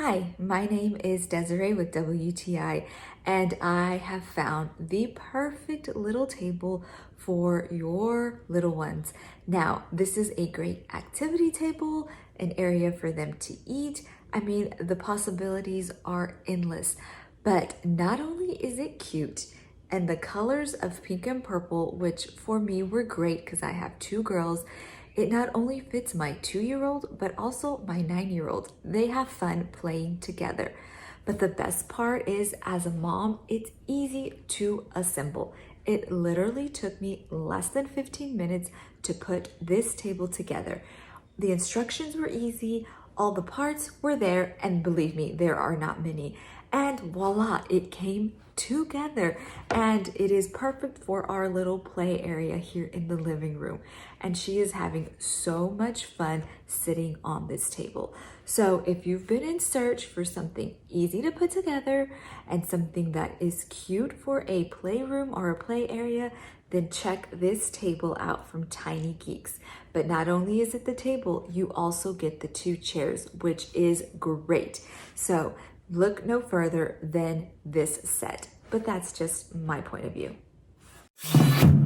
Hi, my name is Desiree with WTI, and I have found the perfect little table for your little ones. Now, this is a great activity table, an area for them to eat. I mean, the possibilities are endless. But not only is it cute, and the colors of pink and purple, which for me were great because I have two girls, it not only fits my 2-year-old, but also my 9-year-old. They have fun playing together. But the best part is, as a mom, it's easy to assemble. It literally took me less than 15 minutes to put this table together. The instructions were easy, all the parts were there, and believe me, there are not many. And voila, it came together, and it is perfect for our little play area here in the living room. And she is having so much fun sitting on this table. So if you've been in search for something easy to put together and something that is cute for a playroom or a play area, then check this table out from TinyGeeks. But not only is it the table, you also get the 2 chairs, which is great. So look no further than this set. But that's just my point of view.